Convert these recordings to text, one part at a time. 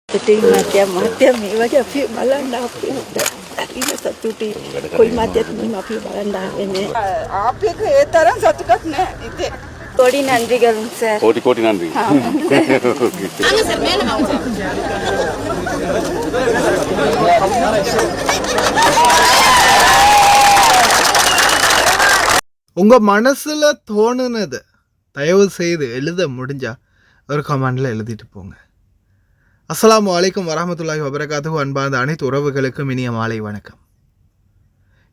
Matiam iwaja fi balanda fi ina satuti koi matiat ni fi balanda ene ආපේක ඒ තරම් සතුටක් නෑ ඉතින් කොඩි නන්දි ගරුන් sir கோடி நன்றி உங்க மனசுல தோணுனது தயவு செய்து எழுத முடிஞ்சா ஒரு கமெண்ட்ல எழுதிட்டு போங்க. அஸ்ஸலாமு அலைக்கும் வரஹ்மத்துல்லாஹி வபரகாத்துஹு. அன்பார்ந்த அனைத்து உறவுகளுக்கும் இனிய மாலை வணக்கம்.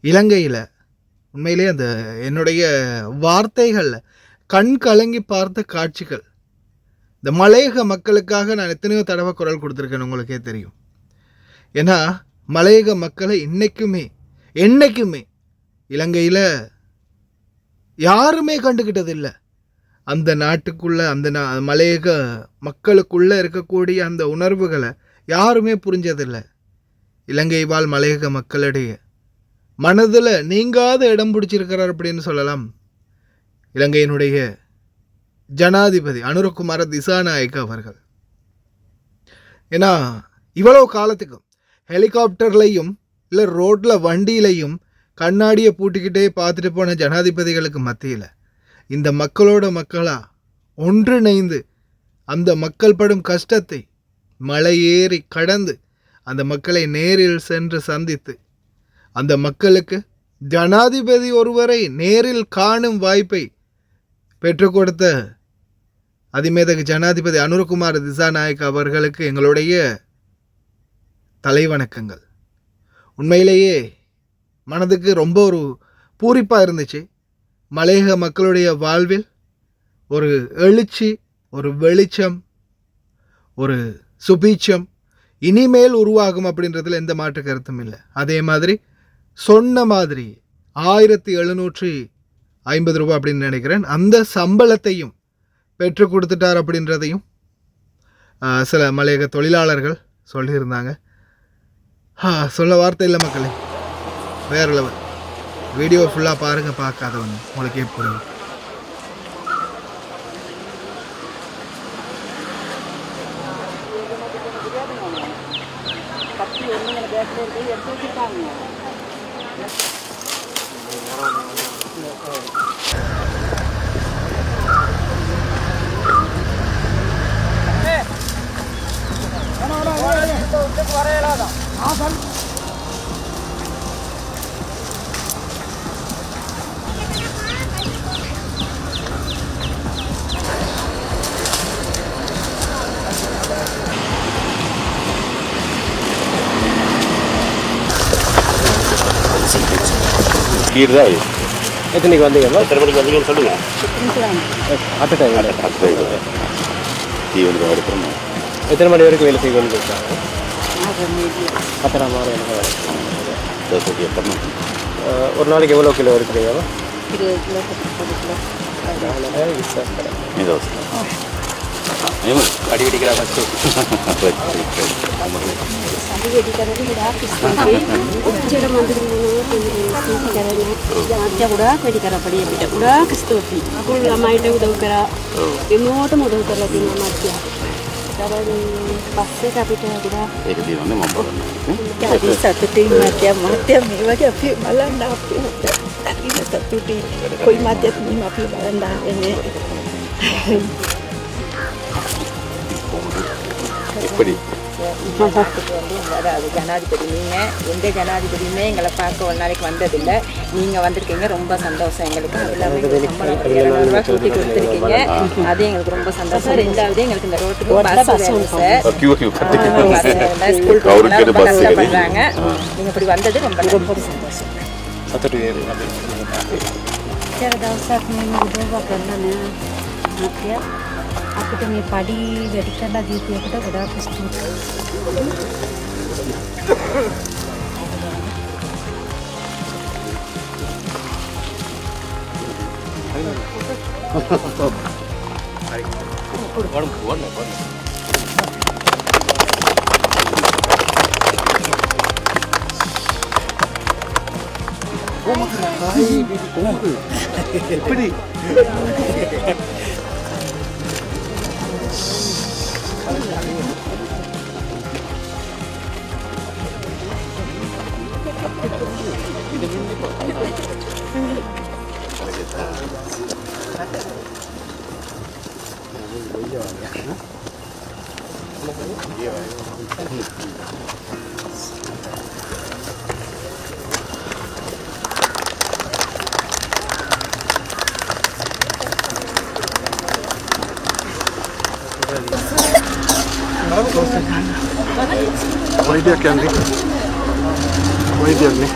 இலங்கையில் உண்மையிலே அந்த என்னுடைய வார்த்தைகளில் கண் கலங்கி பார்த்த காட்சிகள், இந்த மலையக மக்களுக்காக நான் எத்தனையோ தடவை குரல் கொடுத்துருக்கேன்னு உங்களுக்கே தெரியும். ஏன்னா மலையக மக்களை என்னைக்குமே இலங்கையில் யாருமே கண்டுக்கிட்டதில்லை. அந்த நாட்டுக்குள்ளே அந்த மலையக மக்களுக்குள்ளே இருக்கக்கூடிய அந்த உணர்வுகளை யாருமே புரிஞ்சதில்லை. இலங்கை வாழ் மலையக மக்களுடைய மனதில் நீங்காத இடம் பிடிச்சிருக்கிறார் அப்படின்னு சொல்லலாம் இலங்கையினுடைய ஜனாதிபதி அனுரகுமார திசாநாயக்க அவர்கள். ஏன்னா இவ்வளோ காலத்துக்கும் ஹெலிகாப்டர்லையும் இல்லை ரோட்டில் வண்டியிலையும் கண்ணாடியை பூட்டிக்கிட்டே பார்த்துட்டு போன ஜனாதிபதிகளுக்கு மத்தியில் இந்த மக்களோட மக்களாக ஒன்றிணைந்து அந்த மக்கள் படும் கஷ்டத்தை மலையேறி கடந்து அந்த மக்களை நேரில் சென்று சந்தித்து அந்த மக்களுக்கு ஜனாதிபதி ஒருவரை நேரில் காணும் வாய்ப்பை பெற்றுக் கொடுத்த அதிமேதகு ஜனாதிபதி அனுரகுமார திசாநாயக்க அவர்களுக்கு எங்களுடைய தலைவணக்கங்கள். உண்மையிலேயே மனதுக்கு ரொம்ப ஒரு பூரிப்பாக இருந்துச்சு. மலையக மக்களுடைய வாழ்வில் ஒரு எழுச்சி, ஒரு வெளிச்சம், ஒரு சுபீட்சம் இனிமேல் உருவாகும் அப்படின்றதுல எந்த மாற்று கருத்தும் இல்லை. அதே மாதிரி சொன்ன மாதிரி 1750 ரூபா அப்படின்னு நினைக்கிறேன், அந்த சம்பளத்தையும் பெற்று கொடுத்துட்டார் அப்படின்றதையும் சில மலையக தொழிலாளர்கள் சொல்லியிருந்தாங்க. சொல்ல வார்த்தை இல்லை மக்களே, வேற லெவல். வீடியோ ஃபுல்லாக பாருங்கள், பார்க்காதவங்க உங்களுக்கே புரியும். எத்தனைக்கு வந்தீங்க? எத்தனை மணிக்கு வந்தீங்கன்னு சொல்லுங்க. எத்தனை மணி வரைக்கும் வேலை செய்ய வந்துருக்காங்க? 10 மாதிரி எனக்கு வேலை. ஒரு நாளைக்கு எவ்வளோ கிலோ இருக்கிறீங்க? 20 கிலோ 30 கிலோ அடிக்கடிக்கிற Matiam iwaja fi balanda fi ina satuti koi matiat ni fi balanda ene எப்படி ஜனாதிபதி நீங்கள் எந்த ஜனாதிபதியுமே எங்களை பார்க்க ஒரு நாளைக்கு வந்ததில்லை. நீங்கள் வந்திருக்கீங்க, ரொம்ப சந்தோஷம் எங்களுக்கு. எல்லாமே ரூபா கூட்டி கொடுத்துருக்கீங்க, அது எங்களுக்கு ரொம்ப சந்தோஷம். ரெண்டாவது எங்களுக்கு இந்த ரோட்டுக்கு பஸ் வேணும் சார். ஸ்கூல் ரொம்ப கஷ்டப்படுறாங்க. நீங்கள் இப்படி வந்தது ரொம்ப ரொம்ப சந்தோஷம். අපිට මේ පඩි වැඩි කරලා දීපු එකට ගොඩාක් ස්තුතියි. எப்படி ವೈದ್ಯಕ್ಕೆ ಅಂದಿ ವೈದ್ಯರ್ನಿ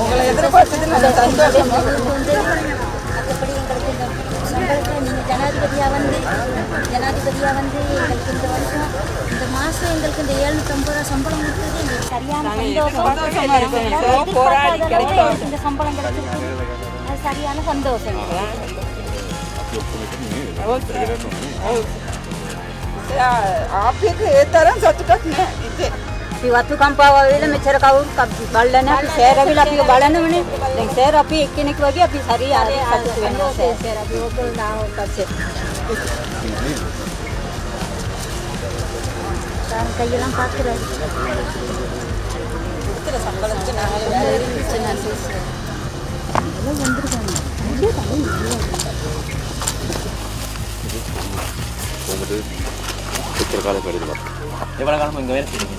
உங்களை எதிர்பார்த்தது நல்ல சந்தோஷம். மற்றபடி எங்களுக்கு இந்த சம்பளத்தில் நீங்கள் ஜனாதிபதியாக வந்து எங்களுக்கு இந்த வருஷம் இந்த மாதம் எங்களுக்கு இந்த 750 ரூபா சம்பளம் கொடுத்தது எங்களுக்கு சரியான சந்தோஷமா இருக்கும். சந்தோஷம். போராடி கிடைக்கும். எங்களுக்கு இந்த சம்பளம் கிடைச்சிருக்கு அது சரியான சந்தோஷம் आपके तरह सचकत ने इथे වතු කම්පාවල මෙච්චර කවුරු බලලා නැහැ. අපි ෂෙයාර් අවිල අපි බලනවනේ. දැන් ෂෙයාර් අපි එක්කෙනෙක් වගේ අපි හරි ආරේ සතුටු වෙනවා. ෂෙයාර් අපි ඔක්කොම නාව පස්සේ. தான் கையெல்லாம் பார்க்குறாரு எத்தனை காலம் கழிது எவ்வளோ காலம் இங்கே வேலை செய்யுங்க?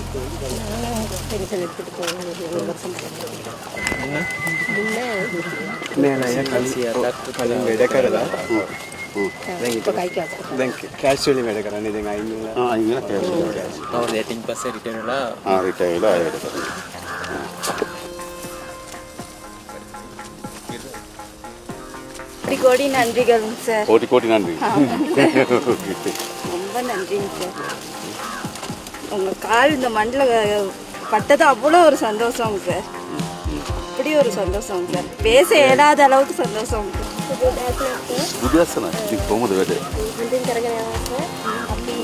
ಕ್ಯಾಶುವಲಿ ಮೇಡಕರ ನಿಮಗೆ ಅವ್ರು 18% ರಿಟರ್ನ್ ಎಲ್ಲ ರಿಟೈಲ್ கோடி நன்றிகள் சார். கோடி கோடி நன்றி. ரொம்ப நன்றிங்க சார். உங்கள் கால் இந்த மண்ணில் பட்டது அவ்வளோ ஒரு சந்தோஷம் சார். அப்படி ஒரு சந்தோஷம் சார். பேச இயலாத அளவுக்கு சந்தோஷம் சார். විදර්ශන ඉතින් කොහොමද වැඩ? මුලින් කරගෙන යනවා අපි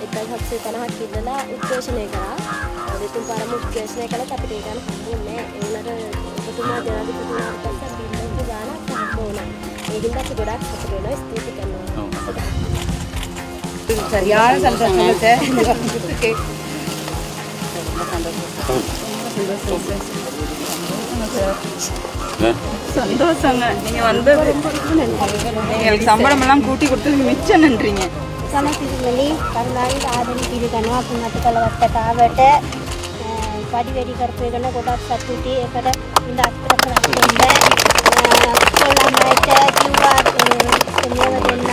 1750ක් ඉඳලා උද්ඝෝෂණය කරා. දෙතුන් පාරම උද්ඝෝෂණය කළත් අපිට ඒක ගන්න හම්බුනේ නැහැ. ඒ වුණාට ඔබතුමා ජනාධිපතිතුමාට පස්සේ අපි ඉන්නක ගානක් හම්බ වුණා. ඒ හින්දා අපි ගොඩාක් සතුටු වෙනවා. ස්තුති කරනවා. சரியான சந்தோஷம் சார். சந்தோஷங்க. நீங்கள் வந்தது எங்களுக்கு சம்பளம் எல்லாம் கூட்டி கொடுத்து மிச்சம் நன்றிங்க. සමතිතුමනි කරුණාවෙන් ආදරෙන් පිළිගන්නවා අපි මත කලවත්තට ආවට පඩි වැඩි කරපු එක ගැන ගොඩක් සතුටුයි. ඒකට ඉඳ අත්තරක් කරන්නේ ළමයිට කිව්වා මේව දෙන්න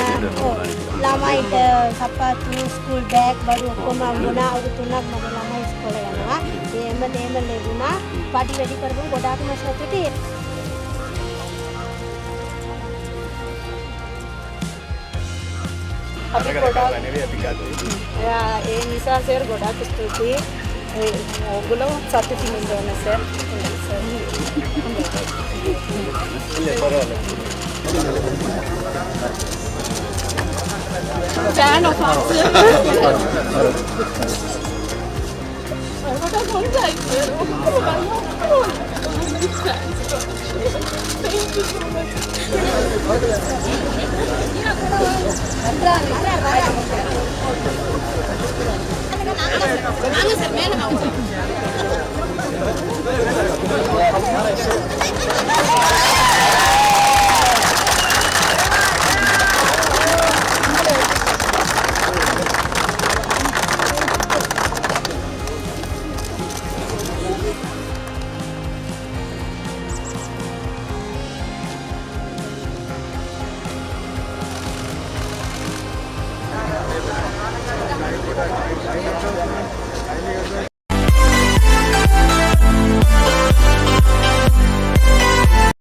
ළමයිට සප්පාතු ස්කූල් බෑග් බඩු ඔක්කොම වුණා. අවුරුදු 3ක් මගේ ළමයි ඉස්කෝලේ යනවා. එහෙම දෙම ලැබුණා. පඩි වැඩි කරපු ගොඩාක්ම සතුටුයි. අපි ගොඩාක් ඒ නිසා සර් ගොඩාක් ස්තුතියි. ඔයගොල්ලෝ සතුටින් ඉන්න ඕන sir. Chano fakti. Thank you.